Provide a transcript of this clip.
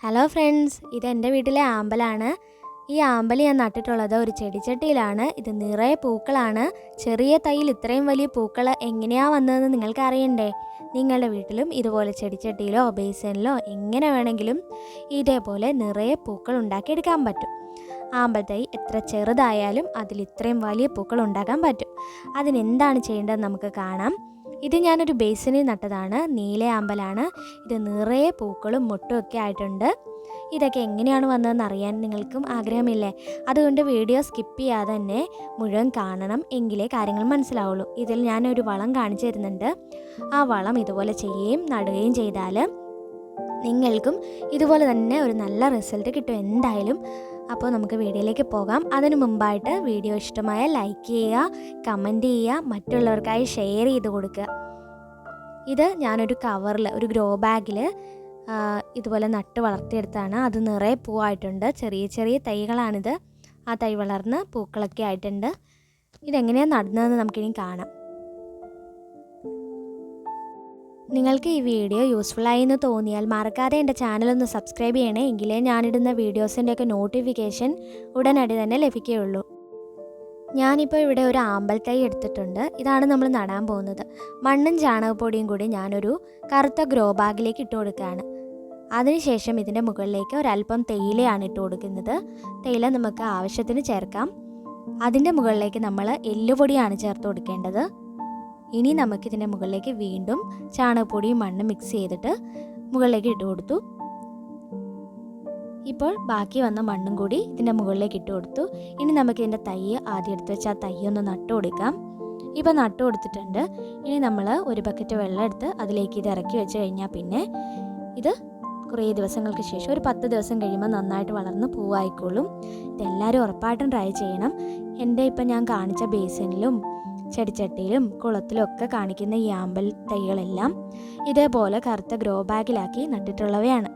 Hello friends, ഇതെൻ്റെ വീട്ടിലെ ആമ്പലാണ്. ഈ ആമ്പൽ ഞാൻ നട്ടിട്ടുള്ളത് ഒരു ചെടിച്ചട്ടിയിലാണ്. ഇത് നിറയെ പൂക്കളാണ്. ചെറിയ തൈയിൽ ഇത്രയും വലിയ പൂക്കൾ എങ്ങനെയാണ് വന്നതെന്ന് നിങ്ങൾക്ക് അറിയണ്ടേ? നിങ്ങളുടെ വീട്ടിലും ഇതുപോലെ ചെടിച്ചട്ടിയിലോ ബേസിനിലോ എങ്ങനെ വേണമെങ്കിലും ഇതേപോലെ നിറയെ പൂക്കൾ ഉണ്ടാക്കിയെടുക്കാൻ പറ്റും. ആമ്പൽ തൈ എത്ര ചെറുതായാലും അതിൽ ഇത്രയും വലിയ പൂക്കൾ ഉണ്ടാക്കാൻ പറ്റും. അതിനെന്താണ് ചെയ്യേണ്ടതെന്ന് നമുക്ക് കാണാം. ഇത് ഞാനൊരു ബേസിനിൽ നട്ടതാണ്. നീല ആമ്പലാണ്. ഇത് നിറയെ പൂക്കളും മുട്ടും ഒക്കെ ആയിട്ടുണ്ട്. ഇതൊക്കെ എങ്ങനെയാണ് വന്നതെന്ന് അറിയാൻ നിങ്ങൾക്കും ആഗ്രഹമില്ലേ? അതുകൊണ്ട് വീഡിയോ സ്കിപ്പ് ചെയ്യാതെ തന്നെ മുഴുവൻ കാണണം, എങ്കിലേ കാര്യങ്ങൾ മനസ്സിലാവുള്ളൂ. ഇതിൽ ഞാനൊരു വളം കാണിച്ചു തരുന്നുണ്ട്. ആ വളം ഇതുപോലെ ചെയ്യുകയും നടുകയും ചെയ്താൽ നിങ്ങൾക്കും ഇതുപോലെ തന്നെ ഒരു നല്ല റിസൾട്ട് കിട്ടും എന്തായാലും. അപ്പോൾ നമുക്ക് വീഡിയോയിലേക്ക് പോകാം. അതിനു മുമ്പായിട്ട് വീഡിയോ ഇഷ്ടമായ ലൈക്ക് ചെയ്യുക, കമൻറ്റ് ചെയ്യുക, മറ്റുള്ളവർക്കായി ഷെയർ ചെയ്ത് കൊടുക്കുക. ഇത് ഞാനൊരു കവറിൽ, ഒരു ഗ്രോ ബാഗിൽ ഇതുപോലെ നട്ട് വളർത്തിയെടുത്താണ്. അത് നിറയെ പൂവായിട്ടുണ്ട്. ചെറിയ ചെറിയ തൈകളാണിത്. ആ തൈ വളർന്ന് പൂക്കളൊക്കെ ആയിട്ടുണ്ട്. ഇതെങ്ങനെയാണ് നടുന്നതെന്ന് നമുക്കിനി കാണാം. നിങ്ങൾക്ക് ഈ വീഡിയോ യൂസ്ഫുള്ളായി എന്ന് തോന്നിയാൽ മറക്കാതെ എൻ്റെ ചാനലൊന്ന് സബ്സ്ക്രൈബ് ചെയ്യണേ, എങ്കിലേ ഞാനിടുന്ന വീഡിയോസിൻ്റെയൊക്കെ നോട്ടിഫിക്കേഷൻ ഉടനടി തന്നെ ലഭിക്കുകയുള്ളൂ. ഞാനിപ്പോൾ ഇവിടെ ഒരു ആമ്പൽ തൈ എടുത്തിട്ടുണ്ട്. ഇതാണ് നമ്മൾ നടാൻ പോകുന്നത്. മണ്ണും ചാണകപ്പൊടിയും കൂടി ഞാനൊരു കറുത്ത ഗ്രോ ബാഗിലേക്ക് ഇട്ട് കൊടുക്കുകയാണ്. അതിനുശേഷം ഇതിൻ്റെ മുകളിലേക്ക് ഒരല്പം തേയിലയാണ് ഇട്ട് കൊടുക്കുന്നത്. തേയില നമുക്ക് ആവശ്യത്തിന് ചേർക്കാം. അതിൻ്റെ മുകളിലേക്ക് നമ്മൾ എല്ലുപൊടിയാണ് ചേർത്ത് കൊടുക്കേണ്ടത്. ഇനി നമുക്കിതിൻ്റെ മുകളിലേക്ക് വീണ്ടും ചാണകപ്പൊടിയും മണ്ണും മിക്സ് ചെയ്തിട്ട് മുകളിലേക്ക് ഇട്ട് കൊടുത്തു. ഇപ്പോൾ ബാക്കി വന്ന മണ്ണും കൂടി ഇതിൻ്റെ മുകളിലേക്ക് ഇട്ട് കൊടുത്തു. ഇനി നമുക്കിതിൻ്റെ തൈ ആദ്യം എടുത്ത് വെച്ച് ആ തൈ ഒന്ന് നട്ടു കൊടുക്കാം. ഇപ്പോൾ നട്ടു കൊടുത്തിട്ടുണ്ട്. ഇനി നമ്മൾ ഒരു ബക്കറ്റ് വെള്ളം എടുത്ത് അതിലേക്ക് ഇത് ഇറക്കി വെച്ച് കഴിഞ്ഞാൽ പിന്നെ ഇത് കുറേ ദിവസങ്ങൾക്ക് ശേഷം, ഒരു 10 ദിവസം കഴിയുമ്പോൾ നന്നായിട്ട് വളർന്ന് പൂവായിക്കോളും. ഇതെല്ലാവരും ഉറപ്പായിട്ടും ട്രൈ ചെയ്യണം. എൻ്റെ ഇപ്പം ഞാൻ കാണിച്ച ബേസിനിലും ചെടിച്ചട്ടിയിലും കുളത്തിലും ഒക്കെ കാണിക്കുന്ന ഈ ആമ്പൽ തൈകളെല്ലാം ഇതേപോലെ കറുത്ത ഗ്രോ ബാഗിലാക്കി നട്ടിട്ടുള്ളവയാണ്.